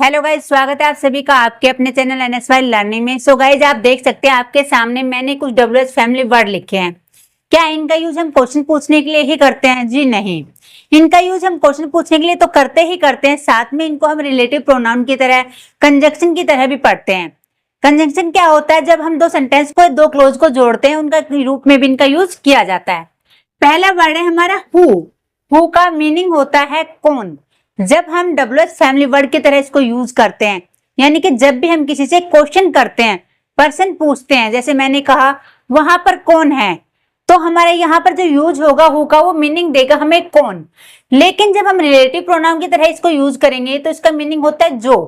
Hello guys, स्वागत है आप सभी का आपके अपने चैनल NSY लर्निंग में। सो गाइज, आप देख सकते हैं आपके सामने मैंने कुछ WH फैमिली वर्ड लिखे हैं। क्या इनका यूज हम क्वेश्चन पूछने के लिए ही करते हैं? जी नहीं, इनका यूज हम क्वेश्चन पूछने के लिए तो करते हैं, साथ में इनको हम रिलेटिव प्रोनाउन की तरह, कंजंक्शन की तरह भी पढ़ते हैं। कंजंक्शन क्या होता है? जब हम दो सेंटेंस को, दो क्लोज को जोड़ते हैं, उनका रूप में भी इनका यूज किया जाता है। पहला वर्ड है हमारा हु का मीनिंग होता है कौन। जब हम WH फैमिली वर्ड की तरह इसको यूज करते हैं, यानी कि जब भी हम किसी से क्वेश्चन करते हैं, पर्सन पूछते हैं, जैसे मैंने कहा वहां पर कौन है, तो हमारे यहाँ पर जो यूज होगा हु का, वो मीनिंग देगा हमें कौन। लेकिन जब हम रिलेटिव प्रोनाउन की तरह इसको यूज करेंगे तो इसका मीनिंग होता है जो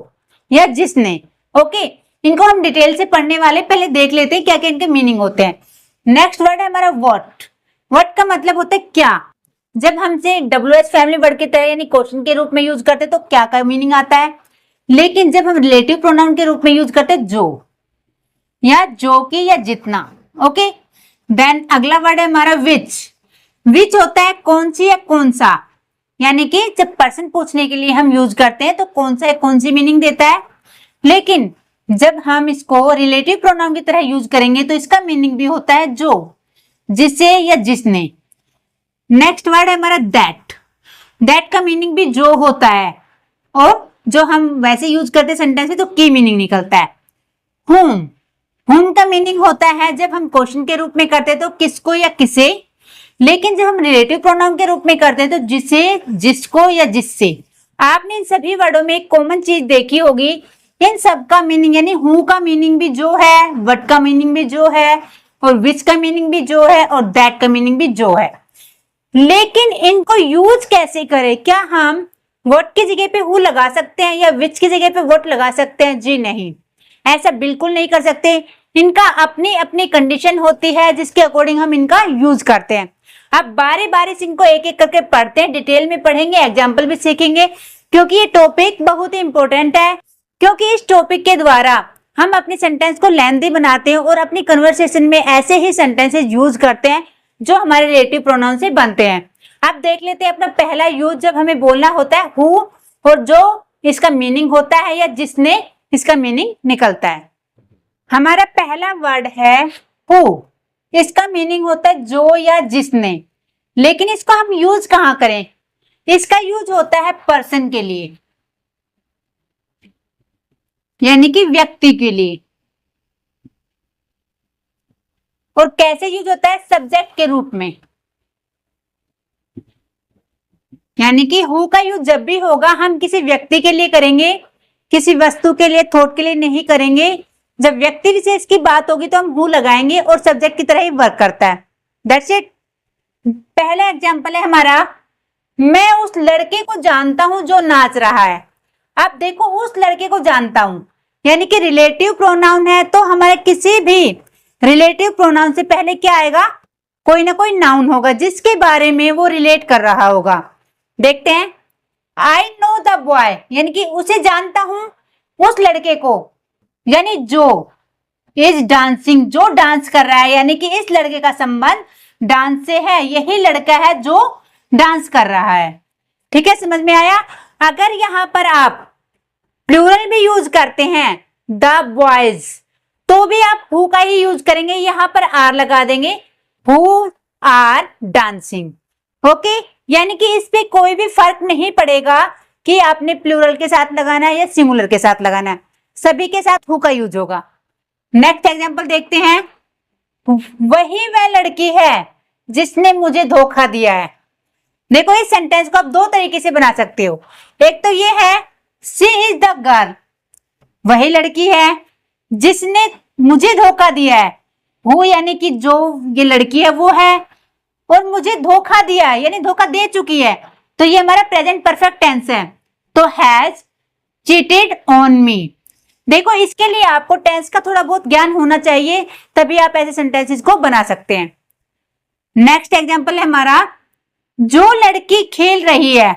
या जिसने। ओके, इनको हम डिटेल से पढ़ने वाले, पहले देख लेते हैं क्या क्या इनके मीनिंग होते हैं। नेक्स्ट वर्ड है हमारा व्हाट। व्हाट का मतलब होता है क्या। जब हमसे WH फैमिली वर्ड की तरह यानी क्वेश्चन के रूप में यूज करते तो क्या का मीनिंग आता है, लेकिन जब हम रिलेटिव प्रोनाउन के रूप में यूज करते जो या जो की या जितना। ओके, देन अगला वर्ड है हमारा विच। विच होता है कौन सी या कौन सा, यानी कि जब पर्सन पूछने के लिए हम यूज करते हैं तो कौन सा या कौन सी मीनिंग देता है, लेकिन जब हम इसको रिलेटिव प्रोनाउन की तरह यूज करेंगे तो इसका मीनिंग भी होता है जो, जिसे या जिसने। नेक्स्ट वर्ड है हमारा दैट। दैट का मीनिंग भी जो होता है, और जो हम वैसे यूज करते सेंटेंस में तो की मीनिंग निकलता है। हुम का मीनिंग होता है जब हम क्वेश्चन के रूप में करते हैं तो किसको या किसे, लेकिन जब हम रिलेटिव प्रोनाउन के रूप में करते हैं तो जिसे, जिसको या जिससे। आपने इन सभी वर्डों में एक कॉमन चीज देखी होगी, इन सब का मीनिंग यानी हु का मीनिंग भी जो है, व्हाट का मीनिंग भी जो है, और विच का मीनिंग भी जो है, और दैट का मीनिंग भी जो है। लेकिन इनको यूज कैसे करें? क्या हम व्हाट की जगह पे हु लगा सकते हैं या विच की जगह पे व्हाट लगा सकते हैं? जी नहीं, ऐसा बिल्कुल नहीं कर सकते। इनका अपनी अपनी कंडीशन होती है जिसके अकॉर्डिंग हम इनका यूज करते हैं। अब बारी बारी से इनको एक एक करके पढ़ते हैं, डिटेल में पढ़ेंगे, एग्जाम्पल भी सीखेंगे, क्योंकि ये टॉपिक बहुत ही इंपॉर्टेंट है। क्योंकि इस टॉपिक के द्वारा हम अपनी सेंटेंस को लेंथी बनाते हैं और अपनी कन्वर्सेशन में ऐसे ही सेंटेंसेस यूज करते हैं जो हमारे रिलेटिव प्रोनाउन से बनते हैं। अब देख लेते हैं अपना पहला यूज, जब हमें बोलना होता है हु, और जो इसका मीनिंग होता है या जिसने इसका मीनिंग निकलता है। हमारा पहला वर्ड है हु। इसका मीनिंग होता है जो या जिसने, लेकिन इसको हम यूज कहां करें? इसका यूज होता है पर्सन के लिए, यानी कि व्यक्ति के लिए। और कैसे यूज होता है? सब्जेक्ट के रूप में, यानी कि हु का यूज जब भी होगा हम किसी व्यक्ति के लिए करेंगे, किसी वस्तु के लिए, थॉट के लिए नहीं करेंगे। जब व्यक्ति विशेष की बात होगी तो हम हु लगाएंगे और सब्जेक्ट की तरह ही वर्क करता है। That's it. पहला एग्जांपल है हमारा, मैं उस लड़के को जानता हूं जो नाच रहा है। अब देखो, उस लड़के को जानता हूं यानी कि रिलेटिव प्रोनाउन है, तो हमारे किसी भी रिलेटिव प्रोनाउन से पहले क्या आएगा? कोई ना कोई नाउन होगा जिसके बारे में वो रिलेट कर रहा होगा। देखते हैं, आई नो द बॉय, यानी कि उसे जानता हूं, उस लड़के को, यानी जो इज डांसिंग, जो डांस कर रहा है, यानी कि इस लड़के का संबंध डांस से है, यही लड़का है जो डांस कर रहा है। ठीक है, समझ में आया? अगर यहां पर आप प्लूरल भी यूज करते हैं, द बॉयज, तो भी आप हु का ही यूज करेंगे, यहां पर आर लगा देंगे, हु आर डांसिंग। ओके, यानी कि इस पे कोई भी फर्क नहीं पड़ेगा कि आपने प्लूरल के साथ लगाना है या सिंगुलर के साथ लगाना है, सभी के साथ हु का यूज होगा। नेक्स्ट एग्जांपल देखते हैं, वही वह लड़की है जिसने मुझे धोखा दिया है। देखो, इस सेंटेंस को आप दो तरीके से बना सकते हो। एक तो ये है, शी इज द गर्ल, वही लड़की है जिसने मुझे धोखा दिया है। वो यानी कि जो ये लड़की है वो है, और मुझे धोखा दिया है यानी धोखा दे चुकी है, तो ये हमारा प्रेजेंट परफेक्ट टेंस है, तो हैज चीटेड ऑन मी। देखो, इसके लिए आपको टेंस का थोड़ा बहुत ज्ञान होना चाहिए, तभी आप ऐसे सेंटेंसेस को बना सकते हैं। नेक्स्ट एग्जांपल है हमारा, जो लड़की खेल रही है,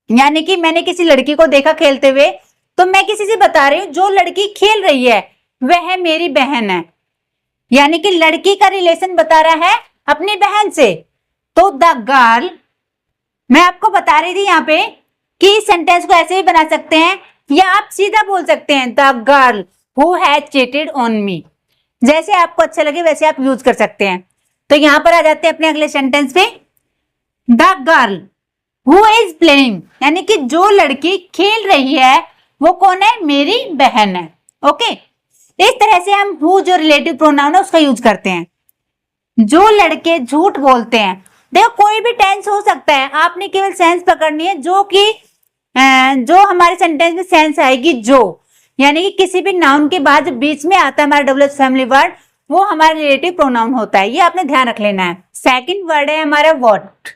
यानी कि मैंने किसी लड़की को देखा खेलते हुए, तो मैं किसी से बता रही हूं जो लड़की खेल रही है वह मेरी बहन है, यानी कि लड़की का रिलेशन बता रहा है अपनी बहन से। तो द गर्ल, मैं आपको बता रही थी यहाँ पे कि इस सेंटेंस को ऐसे भी बना सकते हैं, या आप सीधा बोल सकते हैं the girl who has cheated on me. जैसे आपको अच्छा लगे वैसे आप यूज कर सकते हैं। तो यहां पर आ जाते हैं अपने अगले सेंटेंस पे, the girl who is playing, यानी कि जो लड़की खेल रही है वो कौन है, मेरी बहन है। ओके, इस तरह से हम हु जो रिलेटिव प्रोनाउन है उसका यूज करते हैं। जो लड़के झूठ बोलते हैं, देखो कोई भी टेंस हो सकता है, आपने केवल सेंस पकड़नी है जो कि जो हमारे सेंटेंस में सेंस आएगी, जो यानी कि किसी भी नाउन के बाद बीच में आता है हमारा डब्ल्यूएच फैमिली वर्ड, वो हमारा रिलेटिव प्रोनाउन होता है। ये आपने ध्यान रख लेना है। सेकंड वर्ड है हमारा व्हाट।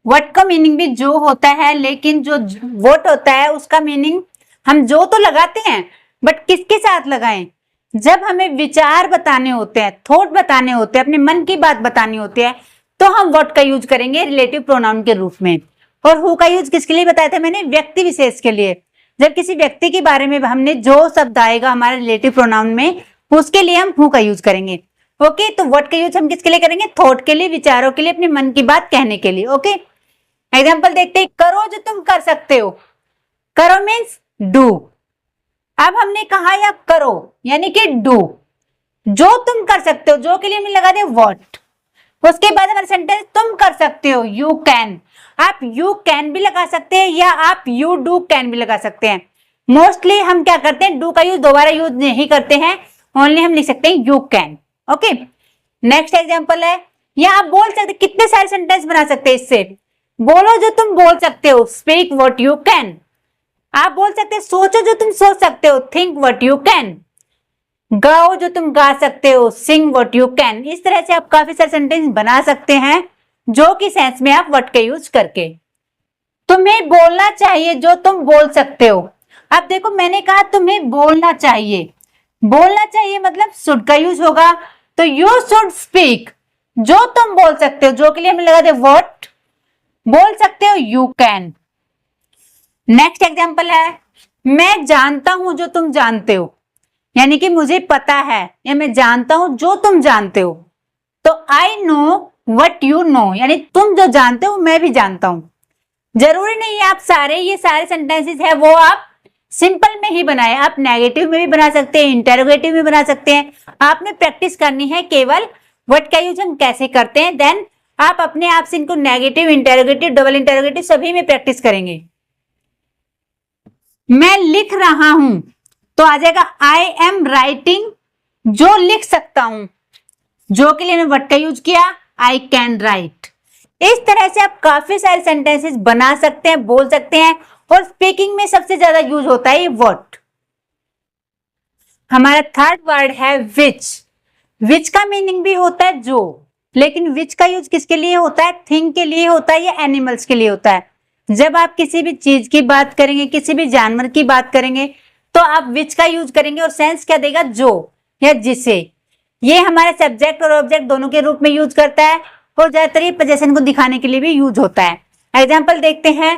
व्हाट का मीनिंग भी जो होता है, लेकिन जो व्हाट होता है उसका मीनिंग हम जो तो लगाते हैं, बट किसके साथ लगाएं, जब हमें विचार बताने होते हैं, थॉट बताने होते हैं, अपने मन की बात बतानी होती है, तो हम व्हाट का यूज करेंगे रिलेटिव प्रोनाउन के रूप में। और हु का यूज किसके लिए बताया था मैंने, व्यक्ति विशेष के लिए। जब किसी व्यक्ति के बारे में हमने जो शब्द आएगा हमारे रिलेटिव प्रोनाउन में, उसके लिए हम हु का यूज करेंगे। ओके, तो व्हाट का यूज हम किसके लिए करेंगे, थॉट के लिए, विचारों के लिए, अपने मन की बात कहने के लिए। ओके, एग्जाम्पल देखते हैं, करो जो तुम कर सकते हो। करो मीन्स डू। अब हमने कहा या करो यानी कि डू, जो तुम कर सकते हो, जो के लिए हमने लगा दिया व्हाट। उसके बाद हमारा सेंटेंस तुम कर सकते हो, यू कैन। आप यू कैन भी लगा सकते हैं या आप यू डू कैन भी लगा सकते हैं। मोस्टली हम क्या करते हैं, डू का यूज दोबारा यूज नहीं करते हैं, ओनली हम लिख सकते हैं you can. Okay, next example है, या आप बोल सकते, कितने सारे सेंटेंस बना सकते हैं इससे, बोलो जो तुम बोल सकते हो, स्पीक व्हाट यू कैन। आप बोल सकते हैं सोचो जो तुम सोच सकते हो, थिंक व्हाट यू कैन। गाओ जो तुम गा सकते हो, सिंग व्हाट यू कैन। इस तरह से आप काफी सारे सेंटेंस बना सकते हैं जो कि सेंस में आप व्हाट का यूज करके। तुम्हें बोलना चाहिए जो तुम बोल सकते हो। अब देखो मैंने कहा तुम्हें बोलना चाहिए, बोलना चाहिए मतलब शुड का यूज होगा, तो यू शुड स्पीक जो तुम बोल सकते हो, जो के लिए हमें लगा दे व्हाट, बोल सकते हो यू कैन। नेक्स्ट एग्जांपल है, मैं जानता हूं जो तुम जानते हो, यानी कि मुझे पता है या मैं जानता हूं जो तुम जानते हो। तो I know what you know, यानी तुम जो जानते हो मैं भी जानता हूं। जरूरी नहीं है आप सारे ये सारे सेंटेंसेस है वो आप सिंपल में ही बनाए, आप नेगेटिव में भी बना सकते हैं, इंटेरोगेटिव में बना सकते हैं। आपने प्रैक्टिस करनी है केवल वट का यूज हम कैसे करते हैं, देन आप अपने आप से इनको नेगेटिव, इंटेरोगेटिव, डबल इंटेरोगेटिव सभी में प्रैक्टिस करेंगे। मैं लिख रहा हूं तो आ जाएगा आई एम राइटिंग, जो लिख सकता हूं, जो के लिए मैं व्हाट का यूज किया, आई कैन राइट। इस तरह से आप काफी सारे सेंटेंसेस बना सकते हैं, बोल सकते हैं, और स्पीकिंग में सबसे ज्यादा यूज होता है व्हाट। हमारा थर्ड वर्ड है विच। विच का मीनिंग भी होता है जो, लेकिन विच का यूज किसके लिए होता है, थिंग के लिए होता है या एनिमल्स के लिए होता है। जब आप किसी भी चीज की बात करेंगे, किसी भी जानवर की बात करेंगे, तो आप विच का यूज करेंगे और सेंस क्या देगा, जो या जिसे। ये हमारे सब्जेक्ट और ऑब्जेक्ट दोनों के रूप में यूज करता है, और ज्यादातर ये पोजीशन को दिखाने के लिए भी यूज होता है। एग्जाम्पल देखते हैं,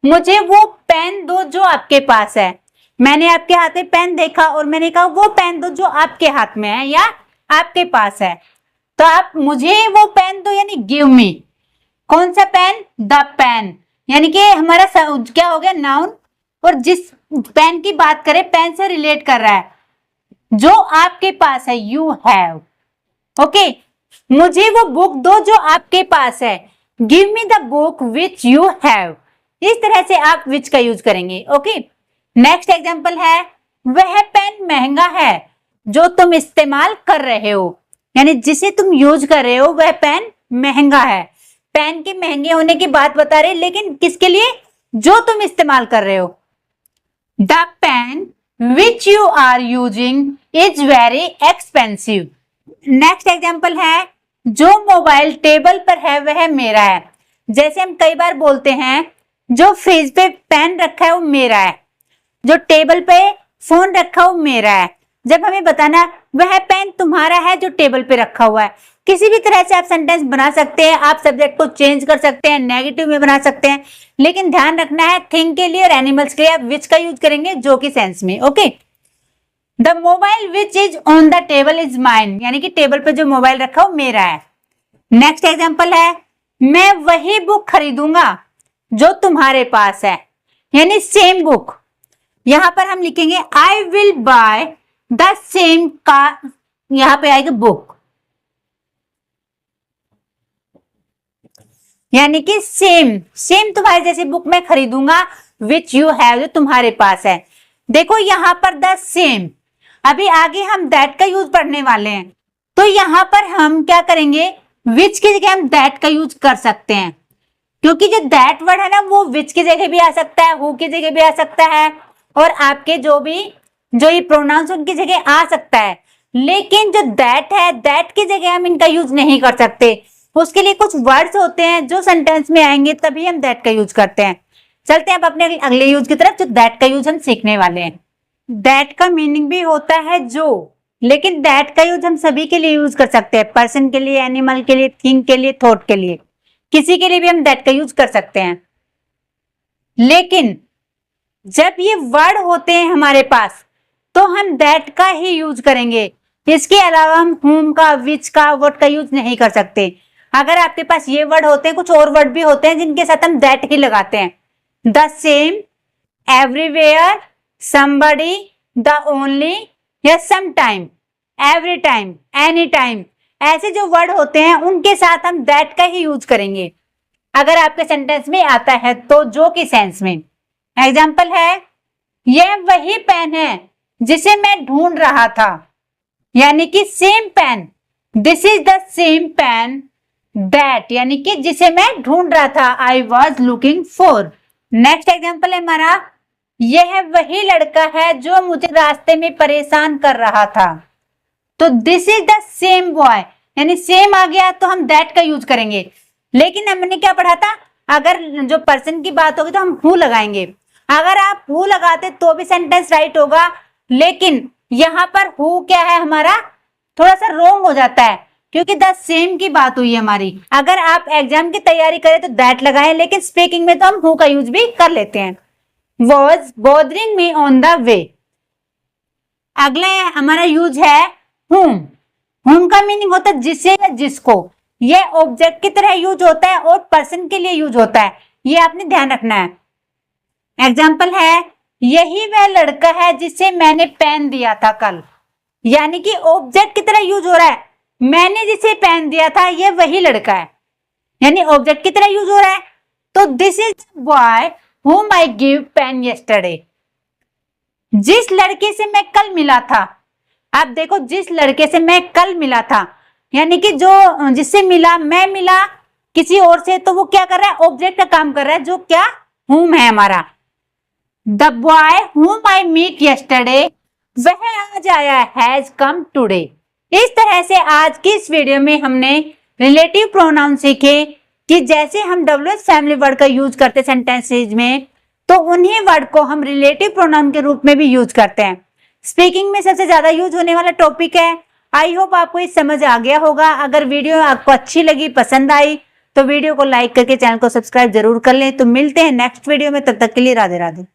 मुझे वो पेन दो जो आपके पास है। मैंने आपके हाथ में पेन देखा और मैंने कहा वो पेन दो जो आपके हाथ में है या आपके पास है। तो आप मुझे वो पेन दो यानी गिव मी। कौन सा पेन, द पेन, यानी कि हमारा क्या हो गया, नाउन, और जिस पेन की बात करें पेन से रिलेट कर रहा है, जो आपके पास है, यू हैव। ओके, मुझे वो बुक दो जो आपके पास है, give me the book which you have. इस तरह से आप विच का यूज करेंगे। ओके, नेक्स्ट एग्जांपल है, वह पेन महंगा है जो तुम इस्तेमाल कर रहे हो, यानी जिसे तुम यूज कर रहे हो वह पेन महंगा है। पेन के महंगे होने की बात बता रहे, लेकिन किसके लिए, जो तुम इस्तेमाल कर रहे हो। The pen which you are using is very expensive. Next example है, जो मोबाइल टेबल पर है वह मेरा है। जैसे हम कई बार बोलते हैं, जो फ्रिज पे पेन रखा है वो मेरा है, जो टेबल पे फोन रखा है वो मेरा है। जब हमें बताना वह पेन तुम्हारा है जो टेबल पे रखा हुआ है। किसी भी तरह से आप सेंटेंस बना सकते हैं, आप सब्जेक्ट को चेंज कर सकते हैं, नेगेटिव में बना सकते हैं, लेकिन ध्यान रखना है थिंग के लिए और एनिमल्स के लिए आप विच का यूज करेंगे, जो कि सेंस में। Okay, the mobile which is on the table is mine, यानी कि टेबल पे जो मोबाइल रखा वो मेरा है। नेक्स्ट एग्जांपल है, मैं वही बुक खरीदूंगा जो तुम्हारे पास है, यानी सेम बुक। यहाँ पर हम लिखेंगे I will by the same car, यहाँ पे आएगा बुक, यानी कि सेम तुम्हारे जैसी बुक मैं खरीदूंगा विच यू हैव, जो तुम्हारे पास है। देखो यहाँ पर द सेम, अभी आगे हम दैट का यूज पढ़ने वाले हैं, तो यहाँ पर हम क्या करेंगे, विच की जगह हम दैट का यूज कर सकते हैं, क्योंकि जो दैट वर्ड है ना वो विच की जगह भी आ सकता है, हु की जगह भी आ सकता है, और आपके जो ये प्रोनाउंस उनकी जगह आ सकता है। लेकिन जो दैट है, दैट की जगह हम इनका यूज नहीं कर सकते। उसके लिए कुछ वर्ड्स होते हैं जो सेंटेंस में आएंगे तभी हम दैट का यूज करते हैं। चलते हैं अब अपने अगले यूज की तरफ, जो दैट का यूज हम सीखने वाले हैं। दैट का मीनिंग भी होता है जो, लेकिन दैट का यूज हम सभी के लिए यूज कर सकते हैं, पर्सन के लिए, एनिमल के लिए, थिंग के लिए, थॉट के लिए, किसी के लिए भी हम दैट का यूज कर सकते हैं। लेकिन जब ये वर्ड होते हैं हमारे पास तो हम दैट का ही यूज करेंगे, इसके अलावा हम whom का, which का, what का यूज नहीं कर सकते। अगर आपके पास ये वर्ड होते हैं, कुछ और वर्ड भी होते हैं जिनके साथ हम दैट ही लगाते हैं, the same, everywhere, somebody, the only, या some time, every time, any time, ऐसे जो वर्ड होते हैं उनके साथ हम दैट का ही यूज करेंगे अगर आपके सेंटेंस में आता है तो, जो कि सेंस में। एग्जाम्पल है, यह वही पेन है जिसे मैं ढूंढ रहा था, यानी कि same pen, this is the same pen that, यानी कि जिसे मैं ढूंढ रहा था, I was looking for. Next example है हमारा, यह वही लड़का है जो मुझे रास्ते में परेशान कर रहा था, तो this is the same boy, यानी सेम आ गया तो हम दैट का यूज करेंगे। लेकिन हमने क्या पढ़ा था, अगर जो पर्सन की बात होगी तो हम हु लगाएंगे। अगर आप हु लगाते तो भी सेंटेंस राइट होगा, लेकिन यहाँ पर हु क्या है हमारा, थोड़ा सा रॉन्ग हो जाता है, क्योंकि द सेम की बात हुई है हमारी। अगर आप एग्जाम की तैयारी करें तो दैट लगाएं, लेकिन स्पीकिंग में तो हम हु का यूज भी कर लेते हैं। Was bothering me on the way, अगला हमारा यूज है whom। whom का मीनिंग होता है जिसे या जिसको, यह ऑब्जेक्ट की तरह यूज होता है और पर्सन के लिए यूज होता है, ये आपने ध्यान रखना है। एग्जाम्पल है, यही वह लड़का है जिसे मैंने पेन दिया था कल, यानी कि ऑब्जेक्ट की तरह यूज हो रहा है, मैंने जिसे पेन दिया था ये वही लड़का है, यानी ऑब्जेक्ट की तरह यूज हो रहा है। तो this is boy whom I give pen yesterday, जिस लड़के से मैं कल मिला था। आप देखो, जिस लड़के से मैं कल मिला था, यानी कि जो जिससे मिला, मैं मिला किसी और से, तो वो क्या कर रहा है, ऑब्जेक्ट का काम कर रहा है, जो क्या whom है हमारा। The boy whom I meet yesterday, वह आज आया, हैज कम टुडे। इस तरह से आज की इस वीडियो में हमने रिलेटिव प्रोनाउन सीखे कि जैसे हम WH फैमिली वर्ड का यूज करते सेंटेंसेज में, तो उन्हीं वर्ड को हम रिलेटिव प्रोनाउन के रूप में भी यूज करते हैं। स्पीकिंग में सबसे ज्यादा यूज होने वाला टॉपिक है। आई होप आपको ये समझ आ गया होगा। अगर वीडियो आपको अच्छी लगी, पसंद आई, तो वीडियो को लाइक करके चैनल को सब्सक्राइब जरूर कर लें। तो मिलते हैं नेक्स्ट वीडियो में, तब तक के लिए राधे राधे।